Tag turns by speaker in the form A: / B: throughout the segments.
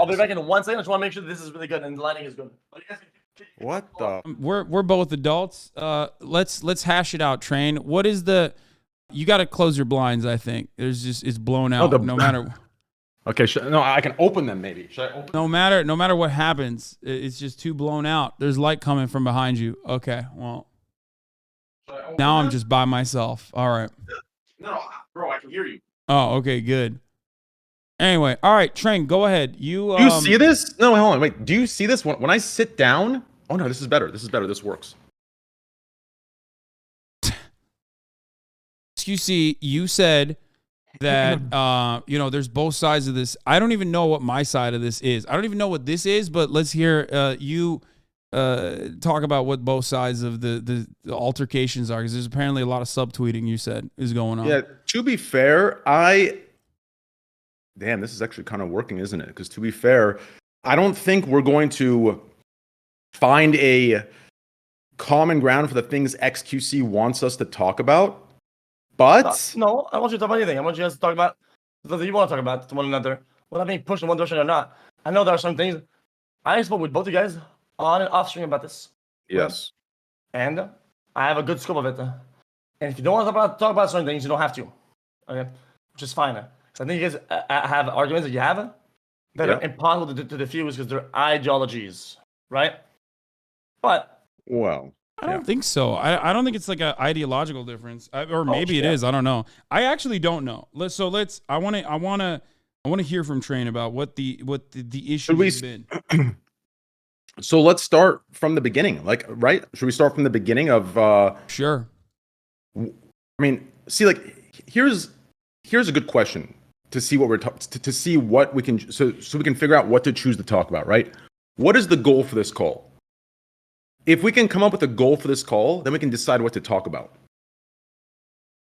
A: I'll be back in 1 second. I just want to make sure that this is really good and the lighting is good.
B: What the?
C: We're both adults. Let's hash it out. Train. What is the? You got to close your blinds. I think it's blown out. No matter.
B: Okay, no, I can open them maybe. Should I open?
C: No matter what happens, it's just too blown out. There's light coming from behind you. Okay, well. Now I'm just by myself. All right.
B: No, bro, I can hear you.
C: Oh, okay, good. Anyway, all right, Train, go ahead.
B: Do you see this? No, hold on, wait. Do you see this when I sit down? Oh no, this is better. This is better. This works.
C: You see, you said that there's both sides of this. I don't even know what my side of this is. I don't even know what this is, but let's hear you talk about what both sides of the altercations are, because there's apparently a lot of subtweeting you said is going on.
B: Yeah, to be fair, damn, this is actually kind of working, isn't it? Because to be fair, I don't think we're going to find a common ground for the things XQC wants us to talk about. But
A: no, I want you to talk about anything. I want you guys to talk about the things you want to talk about to one another, without being pushed in one direction or not. I know there are some things. I spoke with both you guys on and off stream about this.
B: Yes.
A: And I have a good scope of it. And if you don't want to talk about certain things, you don't have to. Okay? Which is fine. So I think you guys have arguments that you have that are impossible to diffuse because they're ideologies, right? But
B: well,
C: I don't think so. I don't think it's like an ideological difference, or maybe it is. I don't know. I actually don't know. I want to hear from Train about what the issue has been.
B: So let's start from the beginning, right? Should we start from the beginning of?
C: Sure.
B: I mean, see, here's a good question to see what to see what we can so we can figure out what to choose to talk about, right? What is the goal for this call? If we can come up with a goal for this call, then we can decide what to talk about.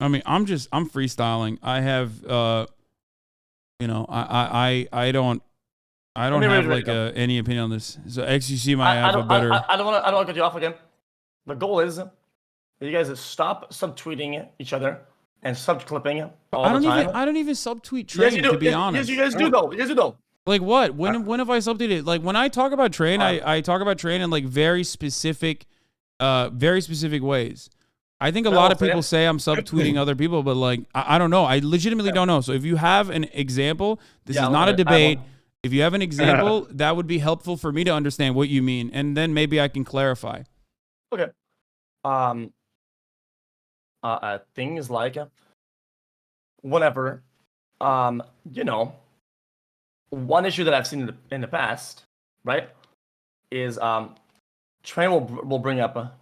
C: I mean, I'm freestyling. I have, I don't have any opinion on this. So XUC might have a better.
A: I don't want to cut you off again. The goal is that you guys stop subtweeting each other and subclipping all the time.
C: I don't even subtweet Train, to be honest.
A: Yes, you guys do though. You guys do though.
C: Like what? When have I subtweeted? Like when I talk about Train, I talk about Train in like very specific ways. I think a lot of people say I'm subtweeting other people, but like I don't know. I legitimately don't know. So if you have an example, this is not a debate. If you have an example, that would be helpful for me to understand what you mean, and then maybe I can clarify.
A: Okay. Things like whenever, one issue that I've seen in the past, right, is Train will bring up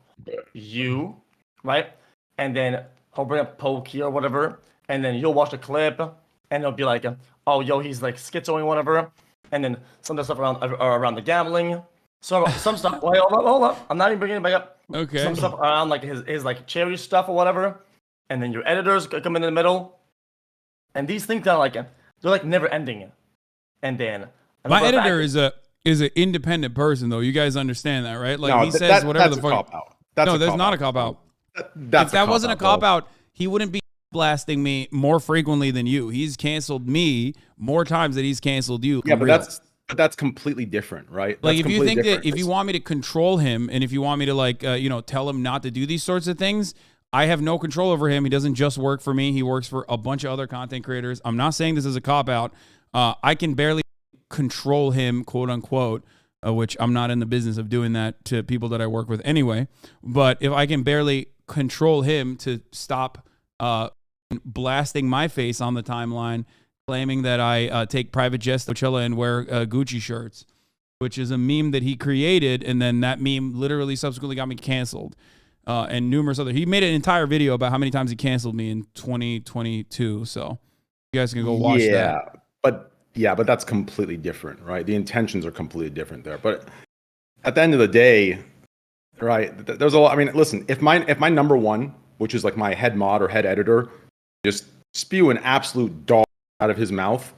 A: you, right, and then he'll bring up Pokey or whatever, and then you'll watch the clip, and it'll be like, oh, yo, he's like schizoing whatever, and then some of the stuff around the gambling, some stuff. Wait, hold up, I'm not even bringing it back up.
C: Okay.
A: Some stuff around like his like charity stuff or whatever, and then your editors come in the middle, and these things are like they're like never ending. And then
C: my editor is an independent person, though. You guys understand that, right? Like he says whatever the fuck. No, there's not a cop out. If that wasn't a cop out, he wouldn't be blasting me more frequently than you. He's canceled me more times than he's canceled you.
B: Yeah, but that's completely different, right?
C: Like if you think that if you want me to control him and if you want me to tell him not to do these sorts of things, I have no control over him. He doesn't just work for me. He works for a bunch of other content creators. I'm not saying this is a cop out. I can barely control him, quote unquote, which I'm not in the business of doing that to people that I work with anyway. But if I can barely control him to stop blasting my face on the timeline, claiming that I take private jets to Coachella and wear Gucci shirts, which is a meme that he created, and then that meme literally subsequently got me canceled. And numerous other. He made an entire video about how many times he canceled me in 2022. So you guys can go watch that.
B: But that's completely different, right? The intentions are completely different there. But at the end of the day, right, there's a lot. I mean, listen, if my number one, which is like my head mod or head editor, just spew an absolute dog out of his mouth,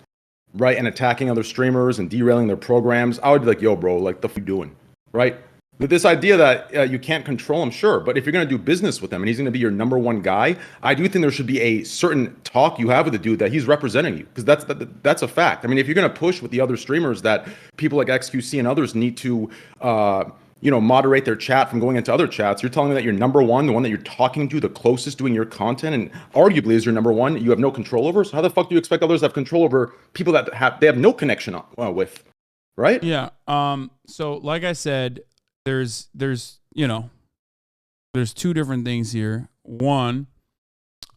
B: right, and attacking other streamers and derailing their programs, I would be like, yo, bro, like, the f you doing, right? But this idea that you can't control him, sure. But if you're going to do business with him and he's going to be your number one guy, I do think there should be a certain talk you have with the dude that he's representing you, because that's a fact. I mean, if you're going to push with the other streamers that people like XQC and others need to, moderate their chat from going into other chats, you're telling me that you're number one, the one that you're talking to, the closest doing your content, and arguably is your number one, you have no control over. So how the fuck do you expect others to have control over people that they have no connection with, right?
C: Yeah. So like I said, there's two different things here. One,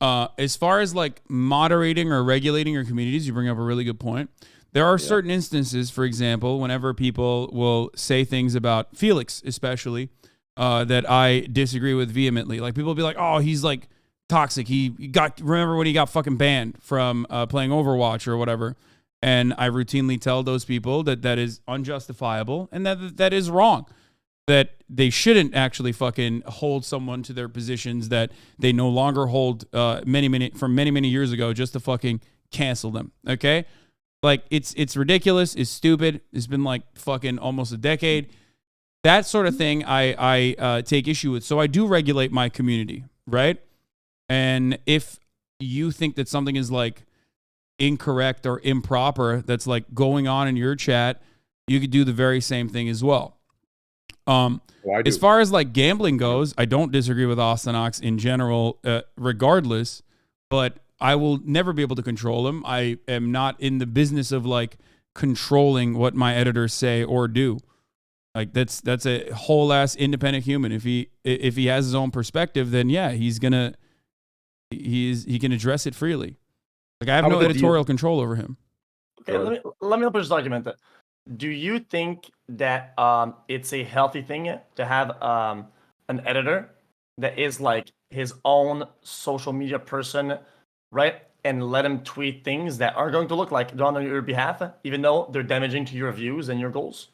C: as far as like moderating or regulating your communities, you bring up a really good point. There are certain instances, for example, whenever people will say things about Felix, especially, that I disagree with vehemently. Like, people will be like, oh, he's like toxic. Remember when he got fucking banned from playing Overwatch or whatever? And I routinely tell those people that is unjustifiable and that is wrong. That they shouldn't actually fucking hold someone to their positions that they no longer hold many years ago just to fucking cancel them. Okay? Like, it's ridiculous. It's stupid. It's been like fucking almost a decade. That sort of thing I take issue with. So I do regulate my community, right? And if you think that something is like incorrect or improper that's like going on in your chat, you could do the very same thing as well. As far as like gambling goes, I don't disagree with Ostonox in general, regardless, but I will never be able to control him. I am not in the business of like controlling what my editors say or do. Like, that's a whole ass independent human. If he has his own perspective, then yeah, he can address it freely. Like, I have no editorial control over him.
A: Okay, let me push this argument. Do you think that it's a healthy thing to have an editor that is like his own social media person, right? And let him tweet things that are going to look like done on your behalf, even though they're damaging to your views and your goals?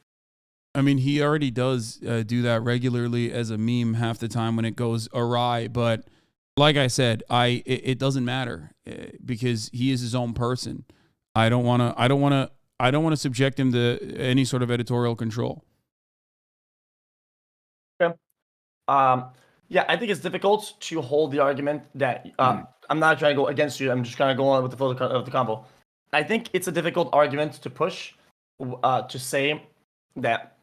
C: I mean, he already does do that regularly as a meme half the time when it goes awry. But like I said, it doesn't matter because he is his own person. I don't want to subject him to any sort of editorial control.
A: Okay. Yeah, I think it's difficult to hold the argument that I'm not trying to go against you. I'm just kind of going on with the flow of the combo. I think it's a difficult argument to push to say that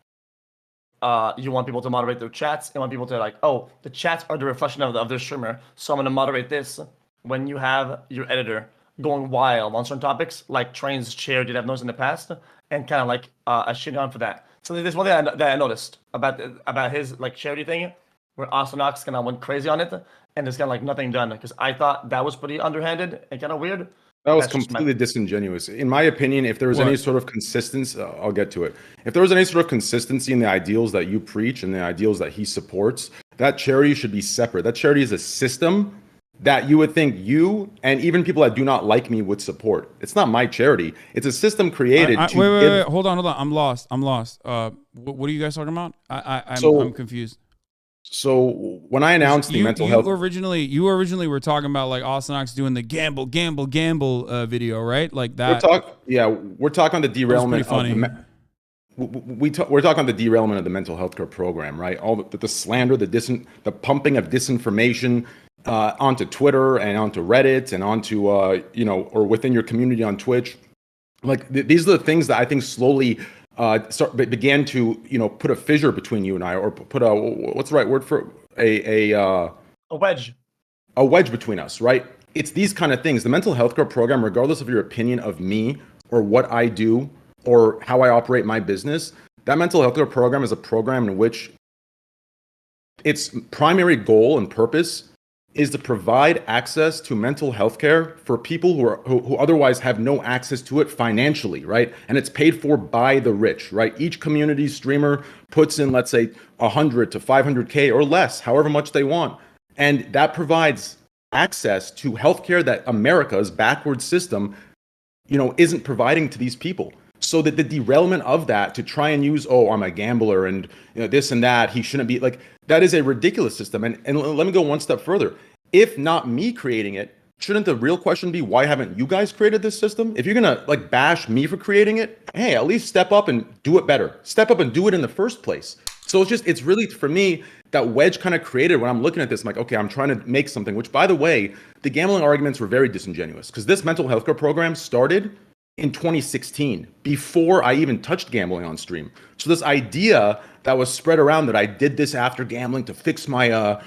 A: you want people to moderate their chats and want people to like, oh, the chats are the reflection of their streamer, so I'm going to moderate this, when you have your editor going wild on certain topics, like Train's chair did have noticed in the past, and kind of like shitting on for that. So there's one thing that I noticed about his like charity thing, where Ostonox kind of went crazy on it, and there's kind of like nothing done, because I thought that was pretty underhanded and kind of weird.
B: That was completely disingenuous. In my opinion, if there was any sort of consistency, I'll get to it. If there was any sort of consistency in the ideals that you preach and the ideals that he supports, that charity should be separate. That charity is a system that you would think you and even people that do not like me would support. It's not my charity. It's a system created to
C: wait. Hold on. I'm lost. What are you guys talking about? I'm confused.
B: So when I announced the mental health,
C: you originally were talking about like Ostonox doing the gamble video, right? Like that.
B: We're talking on the derailment. We're talking on the derailment of the mental health care program, right? All the slander, the pumping of disinformation onto Twitter and onto Reddit and onto or within your community on Twitch. Like these are the things that I think slowly began to put a fissure between you and I, or put a what's the right word for a wedge between us, right? It's these kind of things. The mental health care program, regardless of your opinion of me or what I do or how I operate my business, that mental health care program is a program in which its primary goal and purpose is to provide access to mental health care for people who otherwise have no access to it financially, right? And it's paid for by the rich, right? Each community streamer puts in, let's say, 100 to 500K or less, however much they want. And that provides access to healthcare that America's backwards system, isn't providing to these people. So that the derailment of that to try and use, I'm a gambler and this and that, he shouldn't be, like, that is a ridiculous system. And let me go one step further. If not me creating it, shouldn't the real question be, why haven't you guys created this system? If you're gonna like bash me for creating it, hey, at least step up and do it better. Step up and do it in the first place. So it's really, for me, that wedge kind of created when I'm looking at this. I'm like, okay, I'm trying to make something, which, by the way, the gambling arguments were very disingenuous because this mental health care program started in 2016 before I even touched gambling on stream. So this idea that was spread around that I did this after gambling to fix my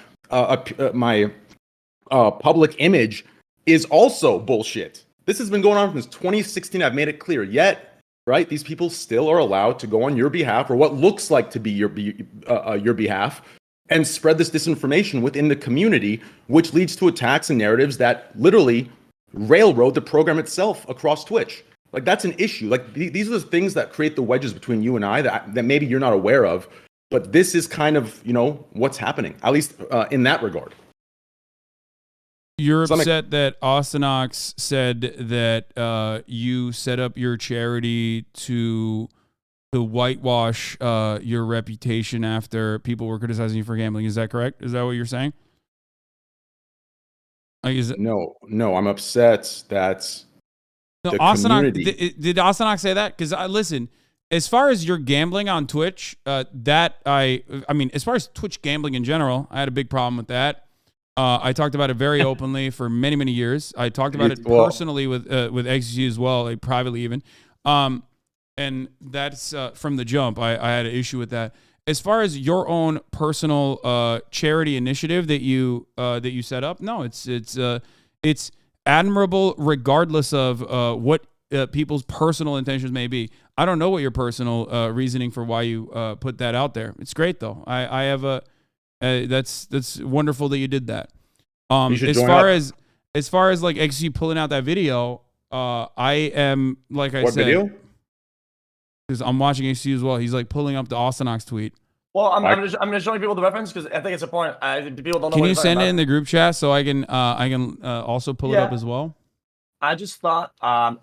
B: public image is also bullshit. This has been going on since 2016. I've made it clear. Yet, right, these people still are allowed to go on your behalf, or what looks like to be your behalf, and spread this disinformation within the community, which leads to attacks and narratives that literally railroad the program itself across Twitch. Like, that's an issue. Like, these are the things that create the wedges between you and I that maybe you're not aware of. But this is kind of, what's happening, at least in that regard.
C: You're upset that Ostonox said that you set up your charity to whitewash your reputation after people were criticizing you for gambling. Is that correct? Is that what you're saying?
B: No, I'm upset that the
C: Ostonox,
B: community...
C: Did Ostonox say that? Because listen, as far as your gambling on Twitch, I mean, as far as Twitch gambling in general, I had a big problem with that. I talked about it very openly for many, many years. I talked about it personally with XG as well, like privately even. And that's from the jump. I had an issue with that. As far as your own personal charity initiative that you set up, no, it's admirable regardless of what people's personal intentions may be. I don't know what your personal reasoning for why you put that out there. It's great though. I have a. That's wonderful that you did that. As far as like XG pulling out that video, I am like I said. What video? Because I'm watching XG as well. He's like pulling up the Ostonox tweet.
A: Well, I'm just showing people the reference because I think it's important. People don't know.
C: Can you send it in the group chat so I can also pull it up as well?
A: I just thought,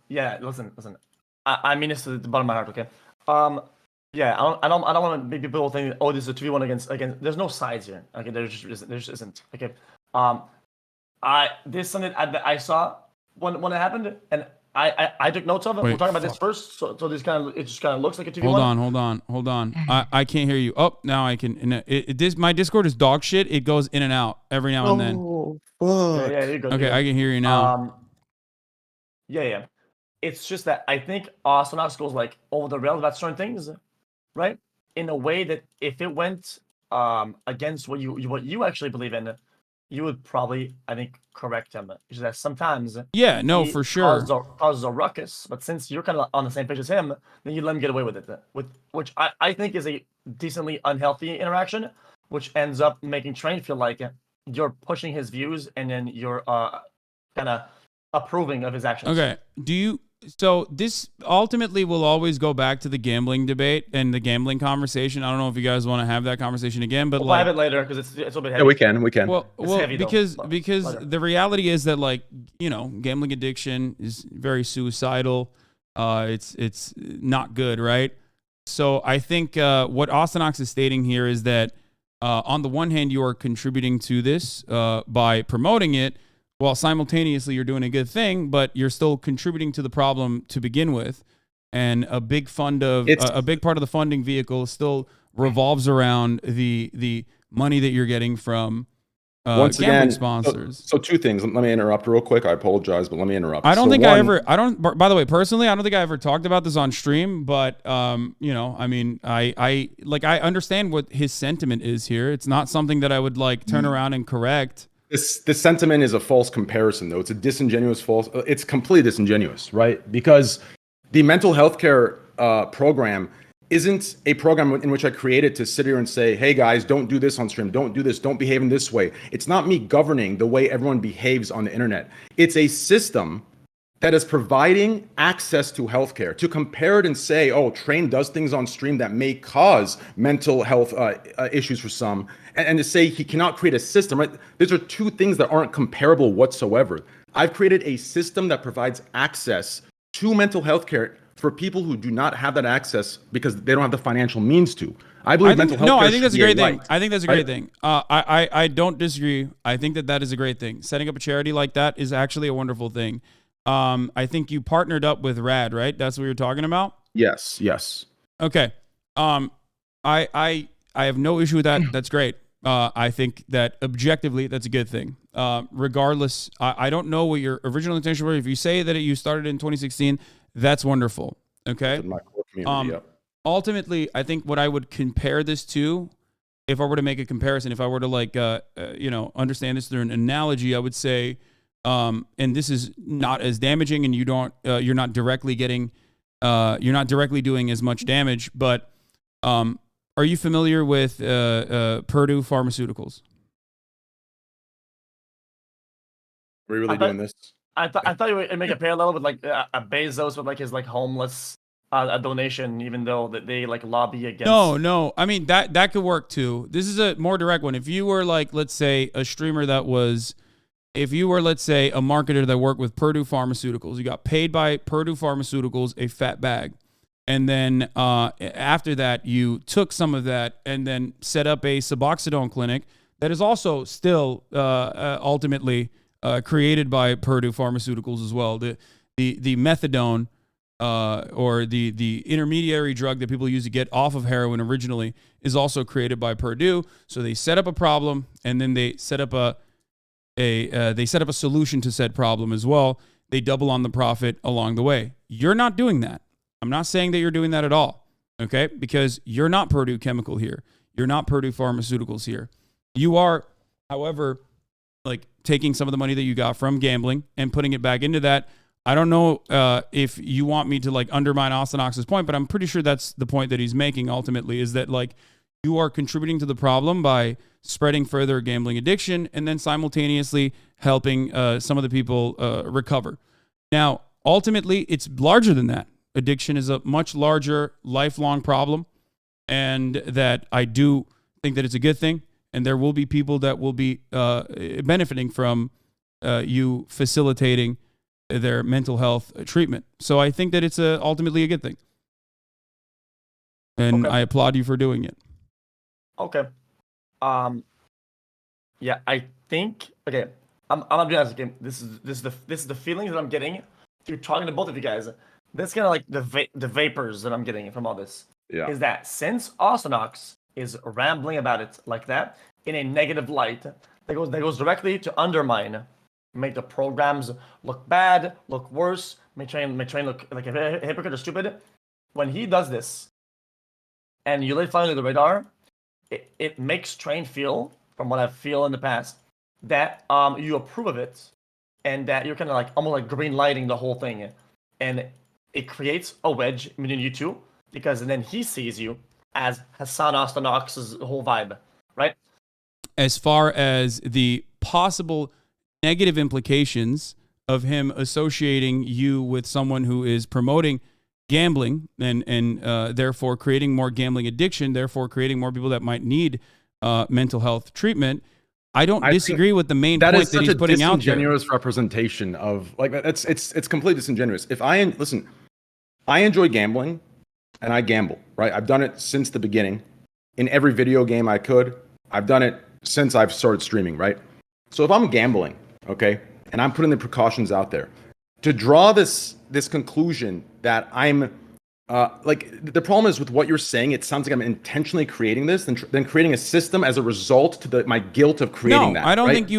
A: yeah. Listen. I mean this to the bottom of my heart. Okay. Yeah, I don't want to make people think, oh, this is a 2v1 against. There's no sides here. Okay, there just isn't. Okay, this is something I saw when it happened, and I took notes of it. We're talking about this first, so this it just kind of looks like a 2v1. Hold on. I can't hear you. Oh, now I can. My Discord is dog shit. It goes in and out every now and then.
B: Oh, fuck.
A: Yeah, you're good.
C: Okay, I can hear you now.
A: Yeah. It's just that I think Ostonox goes like over the rails about certain things. Right, in a way that if it went against what you actually believe in, you would probably, I think, correct him. It's just that sometimes,
C: for sure,
A: causes a ruckus. But since you're kind of on the same page as him, then you let him get away with it, which I think is a decently unhealthy interaction, which ends up making Train feel like you're pushing his views and then you're kind of approving of his actions.
C: Okay, So this ultimately will always go back to the gambling debate and the gambling conversation. I don't know if you guys want to have that conversation again, but
A: we'll have it later because it's a little bit heavy.
B: Yeah, we can.
C: Well, because the reality is that gambling addiction is very suicidal. It's not good, right? So I think what Ostonox is stating here is that on the one hand you are contributing to this by promoting it, while simultaneously you're doing a good thing, but you're still contributing to the problem to begin with. And a big part of the funding vehicle still revolves around the money that you're getting from gambling sponsors.
B: So two things. Let me interrupt real quick. I apologize, but let me interrupt.
C: By the way, personally, I don't think I ever talked about this on stream, but I mean, I understand what his sentiment is here. It's not something that I would turn around and correct.
B: This sentiment is a false comparison, though. It's a disingenuous false. It's completely disingenuous, right? Because the mental health care program isn't a program in which I created to sit here and say, hey, guys, don't do this on stream. Don't do this. Don't behave in this way. It's not me governing the way everyone behaves on the internet. It's a system that is providing access to healthcare. To compare it and say, oh, Train does things on stream that may cause mental health issues for some, and to say he cannot create a system, right? These are two things that aren't comparable whatsoever. I've created a system that provides access to mental health care for people who do not have that access because they don't have the financial means to. I believe mental health care.
C: No, I think that's a great thing. I think that's a great thing. I don't disagree. I think that is a great thing. Setting up a charity like that is actually a wonderful thing. I think you partnered up with Rad, right? That's what you're talking about?
B: Yes.
C: Okay. I have no issue with that. That's great. I think that objectively, that's a good thing. Regardless, I don't know what your original intention was. If you say that you started in 2016, that's wonderful. Okay.
B: My core community,
C: Ultimately, I think what I would compare this to, if I were to make a comparison, if I were to like, understand this through an analogy, I would say, and this is not as damaging, and you're not directly getting, you're not directly doing as much damage, but, are you familiar with Purdue Pharmaceuticals?
B: We're really doing this.
A: I thought you would make a parallel with like a Bezos with like his like homeless a donation, even though that they like lobby against.
C: No. I mean that could work too. This is a more direct one. If you were like, let's say, a streamer if you were, let's say, a marketer that worked with Purdue Pharmaceuticals, you got paid by Purdue Pharmaceuticals a fat bag. And then after that, you took some of that and then set up a Suboxone clinic that is also still ultimately created by Purdue Pharmaceuticals as well. The methadone or the intermediary drug that people use to get off of heroin originally is also created by Purdue. So they set up a problem, and then they set up a solution to said problem as well. They double on the profit along the way. You're not doing that. I'm not saying that you're doing that at all, okay? Because you're not Purdue Chemical here. You're not Purdue Pharmaceuticals here. You are, however, like taking some of the money that you got from gambling and putting it back into that. I don't know if you want me to like undermine Ostonox's point, but I'm pretty sure that's the point that he's making ultimately, is that like you are contributing to the problem by spreading further gambling addiction and then simultaneously helping some of the people recover. Now, ultimately, it's larger than that. Addiction is a much larger lifelong problem, and that I do think that it's a good thing, and there will be people that will be benefiting from you facilitating their mental health treatment. So I think that it's ultimately a good thing, and I applaud you for doing it.
A: Okay. Yeah, I think. Okay, I'm gonna be honest. Again, this is the feelings that I'm getting through talking to both of you guys. That's kind of like the vapors that I'm getting from all this.
B: Yeah.
A: Is that since Ostonox is rambling about it like that in a negative light, that goes directly to undermine, make the programs look bad, look worse, make train look like a hypocrite or stupid. When he does this, and you lay finally the radar, it makes Train feel, from what I feel in the past, that you approve of it, and that you're kind of like almost like green lighting the whole thing, and it creates a wedge between you two, because then he sees you as Hasan Ostonox's whole vibe, right?
C: As far as the possible negative implications of him associating you with someone who is promoting gambling and therefore creating more gambling addiction, therefore creating more people that might need mental health treatment, I don't disagree with the main point that he's putting out there.
B: Disingenuous representation of like it's completely disingenuous. I enjoy gambling, and I gamble, right? I've done it since the beginning. In every video game I could. I've done it since I've started streaming, right? So if I'm gambling, okay, and I'm putting the precautions out there, to draw this conclusion that I'm the problem is with what you're saying, it sounds like I'm intentionally creating this, then creating a system as a result to my guilt of creating that.
C: I don't
B: right?
C: think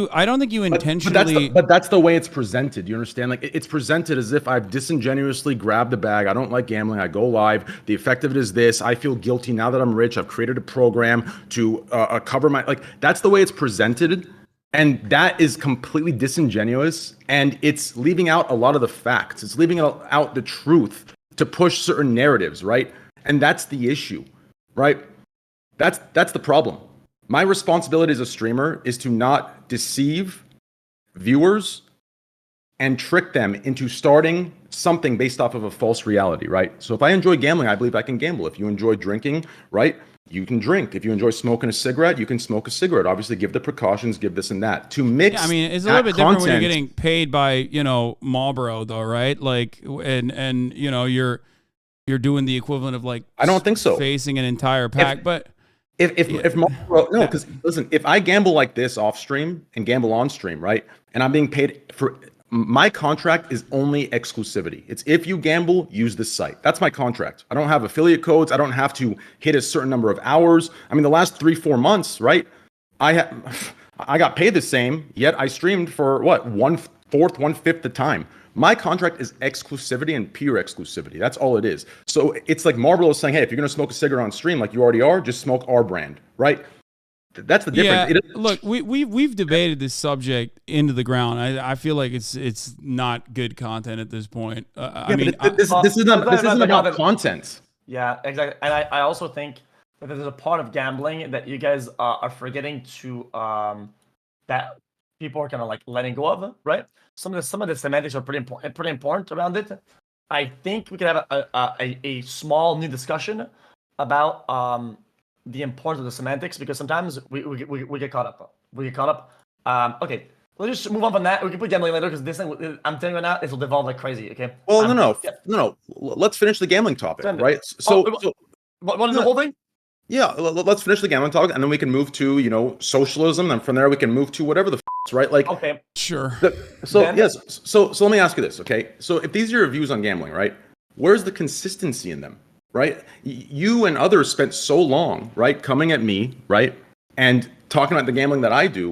C: you intentionally.
B: But that's the way it's presented. You understand? Like it's presented as if I've disingenuously grabbed the bag. I don't like gambling. I go live. The effect of it is this. I feel guilty now that I'm rich. I've created a program to cover my That's the way it's presented. And that is completely disingenuous, and it's leaving out a lot of the facts. It's leaving out the truth to push certain narratives, right? And that's the issue, right? That's the problem. My responsibility as a streamer is to not deceive viewers and trick them into starting something based off of a false reality, right? So if I enjoy gambling, I believe I can gamble. If you enjoy drinking, right, you can drink. If you enjoy smoking a cigarette, you can smoke a cigarette. Obviously, give the precautions, give this and that. To mix,
C: yeah, I mean, it's a little bit different when you're getting paid by, Marlboro, though, right? Like, and you're doing the equivalent of like,
B: I don't think so,
C: facing an entire pack, but.
B: If Marlboro, no, because listen, if I gamble like this off stream and gamble on stream, right, and I'm being paid for my contract is only exclusivity. It's if you gamble, use this site. That's my contract. I don't have affiliate codes. I don't have to hit a certain number of hours. I mean, the last 3-4 months, right? I got paid the same, yet I streamed for what, 1/4, 1/5 the time. My contract is exclusivity and pure exclusivity. That's all it is. So it's like Marvel is saying, hey, if you're gonna smoke a cigarette on stream like you already are, just smoke our brand, right? That's the difference.
C: Yeah, look, we've debated this subject into the ground. I feel like it's not good content at this point. I mean,
B: this isn't about content.
A: Yeah, exactly. And I also think that there's a part of gambling that you guys are forgetting to that people are kind of like letting go of, right? Some of the semantics are pretty important around it. I think we could have a small new discussion about the importance of the semantics, because sometimes we get caught up. Okay, let's just move on from that. We can put gambling later, because this thing, I'm telling you right now, this will devolve like crazy. Okay.
B: Well, no. Let's finish the gambling topic, right? So
A: what is the whole thing?
B: Yeah, let's finish the gambling topic, and then we can move to socialism, and from there we can move to whatever the right? Like,
C: okay, sure.
B: So let me ask you this, okay? So if these are your views on gambling, right? Where's the consistency in them? Right? You and others spent so long, right, coming at me, right, and talking about the gambling that I do,